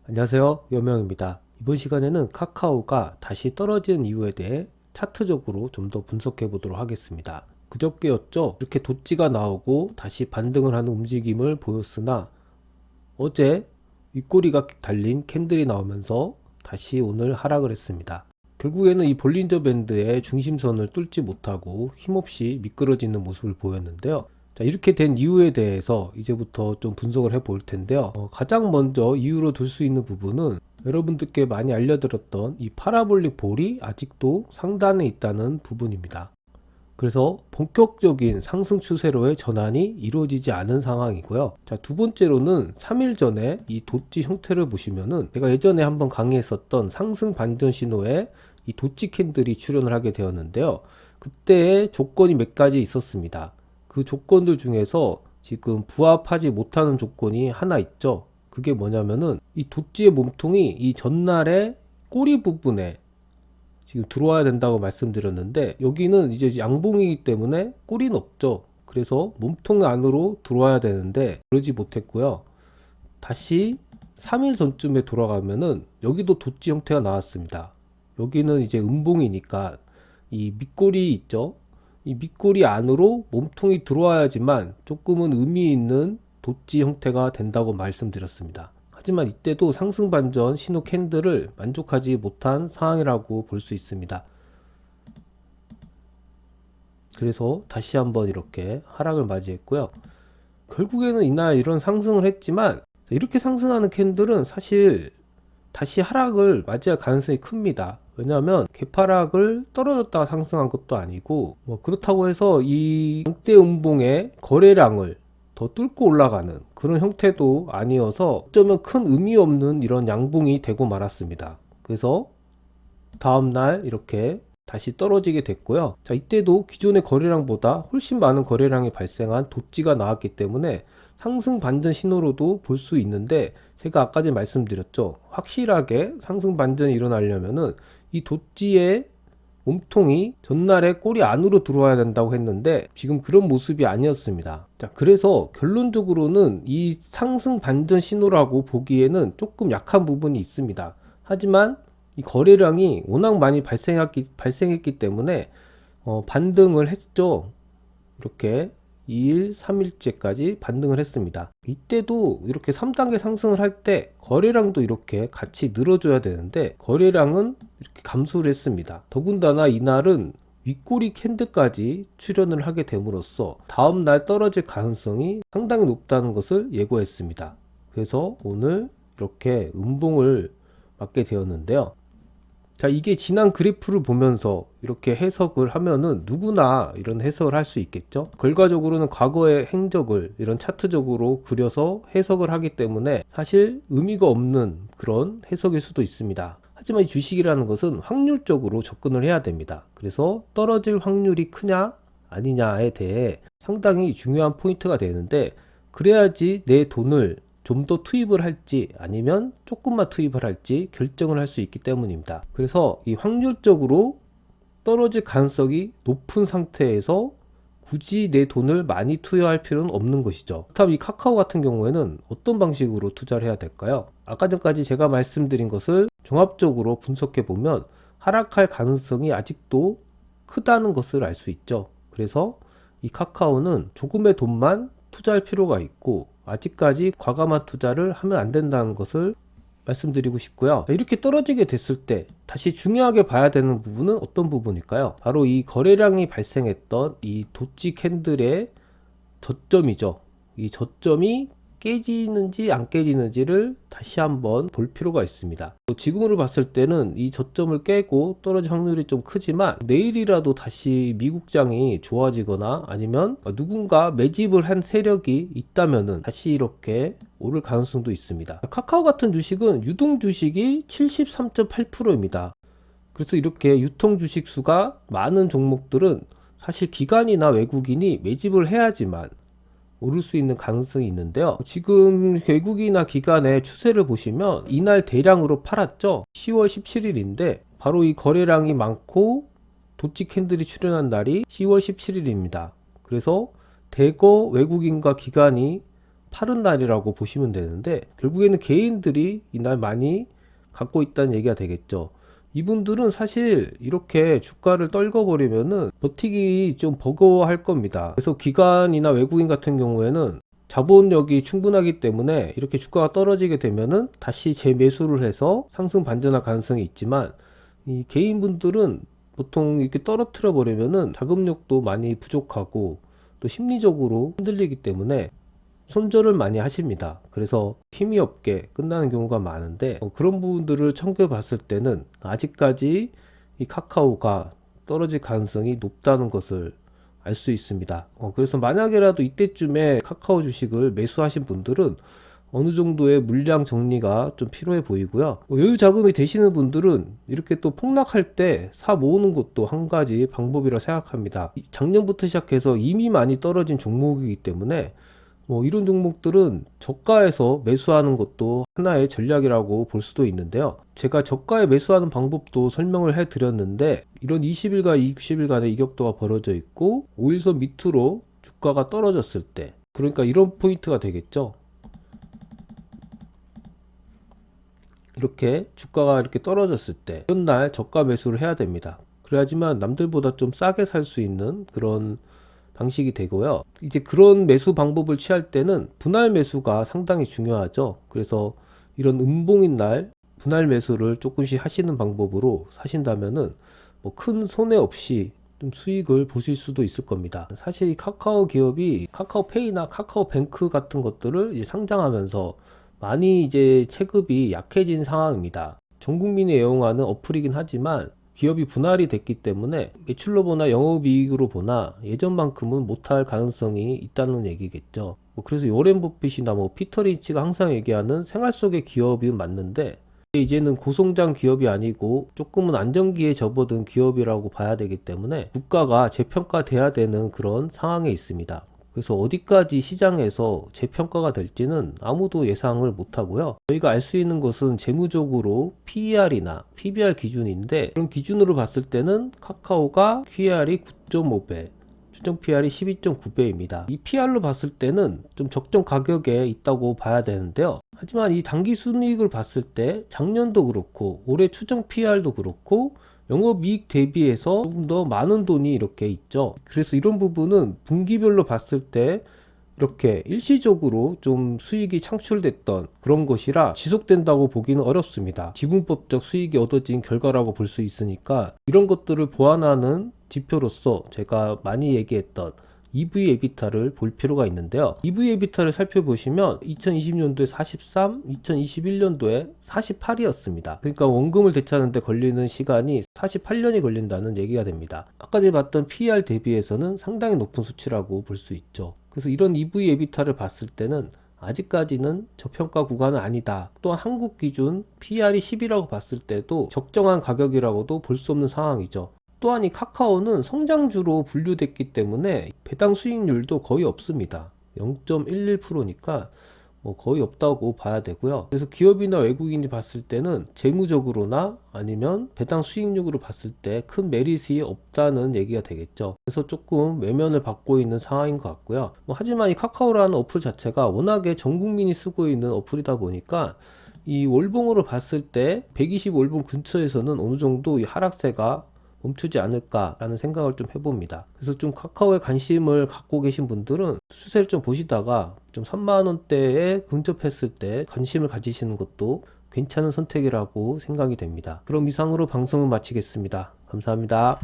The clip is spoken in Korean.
안녕하세요, 여명입니다. 이번 시간에는 카카오가 다시 떨어진 이유에 대해 차트적으로 좀 더 분석해 보도록 하겠습니다. 그저께였죠. 이렇게 도찌가 나오고 다시 반등을 하는 움직임을 보였으나 어제 윗꼬리가 달린 캔들이 나오면서 다시 오늘 하락을 했습니다. 결국에는 이 볼린저 밴드의 중심선을 뚫지 못하고 힘없이 미끄러지는 모습을 보였는데요. 자, 이렇게 된 이유에 대해서 이제부터 좀 분석을 해 볼 텐데요. 가장 먼저 이유로 들 수 있는 부분은 여러분들께 많이 알려드렸던 이 파라볼릭 볼이 아직도 상단에 있다는 부분입니다. 그래서 본격적인 상승 추세로의 전환이 이루어지지 않은 상황이고요. 자, 두 번째로는 3일 전에 이 도치 형태를 보시면은 제가 예전에 한번 강의했었던 상승 반전 신호에 이 도치 캔들이 출현을 하게 되었는데요. 그때의 조건이 몇 가지 있었습니다. 그 조건들 중에서 지금 부합하지 못하는 조건이 하나 있죠. 그게 뭐냐면은 이 도치의 몸통이 이 전날의 꼬리 부분에 지금 들어와야 된다고 말씀드렸는데 여기는 이제 양봉이기 때문에 꼬리는 없죠. 그래서 몸통 안으로 들어와야 되는데 그러지 못했고요. 다시 3일 전쯤에 돌아가면은 여기도 도치 형태가 나왔습니다. 여기는 이제 음봉이니까 이 밑꼬리 있죠. 이 밑꼬리 안으로 몸통이 들어와야지만 조금은 의미 있는 도치 형태가 된다고 말씀드렸습니다. 하지만 이때도 상승 반전 신호 캔들을 만족하지 못한 상황이라고 볼 수 있습니다. 그래서 다시 한번 이렇게 하락을 맞이했고요. 결국에는 이날 이런 상승을 했지만 이렇게 상승하는 캔들은 사실 다시 하락을 맞이할 가능성이 큽니다. 왜냐하면 개파락을 떨어졌다가 상승한 것도 아니고 그렇다고 해서 이 양대 음봉의 거래량을 더 뚫고 올라가는 그런 형태도 아니어서 어쩌면 큰 의미 없는 이런 양봉이 되고 말았습니다. 그래서 다음날 이렇게 다시 떨어지게 됐고요. 자, 이때도 기존의 거래량보다 훨씬 많은 거래량이 발생한 도찌가 나왔기 때문에 상승 반전 신호로도 볼 수 있는데 제가 아까 전에 말씀드렸죠. 확실하게 상승 반전이 일어나려면은 이 도찌의 몸통이 전날에 꼬리 안으로 들어와야 된다고 했는데 지금 그런 모습이 아니었습니다. 자, 그래서 결론적으로는 이 상승 반전 신호라고 보기에는 조금 약한 부분이 있습니다. 하지만 이 거래량이 워낙 많이 발생했기 때문에 반등을 했죠. 이렇게 2일, 3일째까지 반등을 했습니다. 이때도 이렇게 3단계 상승을 할 때 거래량도 이렇게 같이 늘어줘야 되는데 거래량은 이렇게 감소를 했습니다. 더군다나 이날은 윗꼬리 캔들까지 출현을 하게 됨으로써 다음날 떨어질 가능성이 상당히 높다는 것을 예고했습니다. 그래서 오늘 이렇게 음봉을 맞게 되었는데요. 자, 이게 지난 그래프를 보면서 이렇게 해석을 하면은 누구나 이런 해석을 할 수 있겠죠. 결과적으로는 과거의 행적을 이런 차트적으로 그려서 해석을 하기 때문에 사실 의미가 없는 그런 해석일 수도 있습니다. 하지만 이 주식이라는 것은 확률적으로 접근을 해야 됩니다. 그래서 떨어질 확률이 크냐 아니냐에 대해 상당히 중요한 포인트가 되는데 그래야지 내 돈을 좀 더 투입을 할지 아니면 조금만 투입을 할지 결정을 할 수 있기 때문입니다. 그래서 이 확률적으로 떨어질 가능성이 높은 상태에서 굳이 내 돈을 많이 투여할 필요는 없는 것이죠. 그렇다면 이 카카오 같은 경우에는 어떤 방식으로 투자를 해야 될까요? 아까 전까지 제가 말씀드린 것을 종합적으로 분석해 보면 하락할 가능성이 아직도 크다는 것을 알 수 있죠. 그래서 이 카카오는 조금의 돈만 투자할 필요가 있고 아직까지 과감한 투자를 하면 안 된다는 것을 말씀드리고 싶고요. 이렇게 떨어지게 됐을 때 다시 중요하게 봐야 되는 부분은 어떤 부분일까요? 바로 이 거래량이 발생했던 이 도치 캔들의 저점이죠. 이 저점이 깨지는지 안 깨지는지를 다시 한번 볼 필요가 있습니다. 지금으로 봤을 때는 이 저점을 깨고 떨어질 확률이 좀 크지만 내일이라도 다시 미국장이 좋아지거나 아니면 누군가 매집을 한 세력이 있다면은 다시 이렇게 오를 가능성도 있습니다. 카카오 같은 주식은 유동 주식이 73.8%입니다. 그래서 이렇게 유통 주식 수가 많은 종목들은 사실 기관이나 외국인이 매집을 해야지만 오를 수 있는 가능성이 있는데요. 지금 외국이나 기관의 추세를 보시면 이날 대량으로 팔았죠. 10월 17일인데 바로 이 거래량이 많고 도치 캔들이 출현한 날이 10월 17일입니다. 그래서 대거 외국인과 기관이 파른 날이라고 보시면 되는데, 결국에는 개인들이 이날 많이 갖고 있다는 얘기가 되겠죠. 이분들은 사실 이렇게 주가를 떨궈버리면은 버티기 좀 버거워할 겁니다. 그래서 기관이나 외국인 같은 경우에는 자본력이 충분하기 때문에 이렇게 주가가 떨어지게 되면은 다시 재매수를 해서 상승 반전할 가능성이 있지만, 이 개인분들은 보통 이렇게 떨어뜨려 버리면은 자금력도 많이 부족하고 또 심리적으로 흔들리기 때문에 손절을 많이 하십니다. 그래서 힘이 없게 끝나는 경우가 많은데, 그런 부분들을 참고해 봤을 때는 아직까지 이 카카오가 떨어질 가능성이 높다는 것을 알 수 있습니다. 그래서 만약에라도 이때쯤에 카카오 주식을 매수하신 분들은 어느 정도의 물량 정리가 좀 필요해 보이고요. 여유 자금이 되시는 분들은 이렇게 또 폭락할 때 사 모으는 것도 한 가지 방법이라 생각합니다. 작년부터 시작해서 이미 많이 떨어진 종목이기 때문에 이런 종목들은 저가에서 매수하는 것도 하나의 전략이라고 볼 수도 있는데요. 제가 저가에 매수하는 방법도 설명을 해 드렸는데, 이런 20일과 60일간의 이격도가 벌어져 있고 5일선 밑으로 주가가 떨어졌을 때, 그러니까 이런 포인트가 되겠죠. 이렇게 주가가 이렇게 떨어졌을 때 이런 날 저가 매수를 해야 됩니다. 그래야지만 남들보다 좀 싸게 살 수 있는 그런 방식이 되고요. 이제 그런 매수 방법을 취할 때는 분할 매수가 상당히 중요하죠. 그래서 이런 음봉인 날 분할 매수를 조금씩 하시는 방법으로 사신다면은 큰 손해 없이 좀 수익을 보실 수도 있을 겁니다. 사실 이 카카오 기업이 카카오페이나 카카오뱅크 같은 것들을 이제 상장하면서 많이 이제 체급이 약해진 상황입니다. 전 국민이 애용하는 어플이긴 하지만 기업이 분할이 됐기 때문에 매출로 보나 영업이익으로 보나 예전만큼은 못할 가능성이 있다는 얘기겠죠. 그래서 워렌 버핏이나 피터 린치가 항상 얘기하는 생활 속의 기업이 맞는데, 이제는 고성장 기업이 아니고 조금은 안정기에 접어든 기업이라고 봐야 되기 때문에 주가가 재평가돼야 되는 그런 상황에 있습니다. 그래서 어디까지 시장에서 재평가가 될지는 아무도 예상을 못하고요. 저희가 알 수 있는 것은 재무적으로 PER이나 PBR 기준인데, 그런 기준으로 봤을 때는 카카오가 PER이 9.5배, 추정 PR이 12.9배입니다. 이 PR로 봤을 때는 좀 적정 가격에 있다고 봐야 되는데요. 하지만 이 당기 순이익을 봤을 때 작년도 그렇고 올해 추정 PR도 그렇고 영업이익 대비해서 조금 더 많은 돈이 이렇게 있죠. 그래서 이런 부분은 분기별로 봤을 때 이렇게 일시적으로 좀 수익이 창출됐던 그런 것이라 지속된다고 보기는 어렵습니다. 지분법적 수익이 얻어진 결과라고 볼 수 있으니까 이런 것들을 보완하는 지표로서 제가 많이 얘기했던 EV 에비타를 볼 필요가 있는데요. EV 에비타를 살펴보시면 2020년도에 43, 2021년도에 48이었습니다. 그러니까 원금을 되찾는 데 걸리는 시간이 48년이 걸린다는 얘기가 됩니다. 아까 전에 봤던 PER 대비해서는 상당히 높은 수치라고 볼 수 있죠. 그래서 이런 EV 에비타를 봤을 때는 아직까지는 저평가 구간은 아니다. 또한 한국 기준 PER이 10이라고 봤을 때도 적정한 가격이라고도 볼 수 없는 상황이죠. 또한 이 카카오는 성장주로 분류됐기 때문에 배당 수익률도 거의 없습니다. 0.11%니까 거의 없다고 봐야 되고요. 그래서 기업이나 외국인이 봤을 때는 재무적으로나 아니면 배당 수익률으로 봤을 때 큰 메리트이 없다는 얘기가 되겠죠. 그래서 조금 외면을 받고 있는 상황인 것 같고요. 하지만 이 카카오라는 어플 자체가 워낙에 전 국민이 쓰고 있는 어플이다 보니까 이 월봉으로 봤을 때 120월봉 근처에서는 어느 정도 이 하락세가 멈추지 않을까라는 생각을 좀 해봅니다. 그래서 좀 카카오에 관심을 갖고 계신 분들은 추세를 좀 보시다가 좀 3만원대에 근접했을 때 관심을 가지시는 것도 괜찮은 선택이라고 생각이 됩니다. 그럼 이상으로 방송을 마치겠습니다. 감사합니다.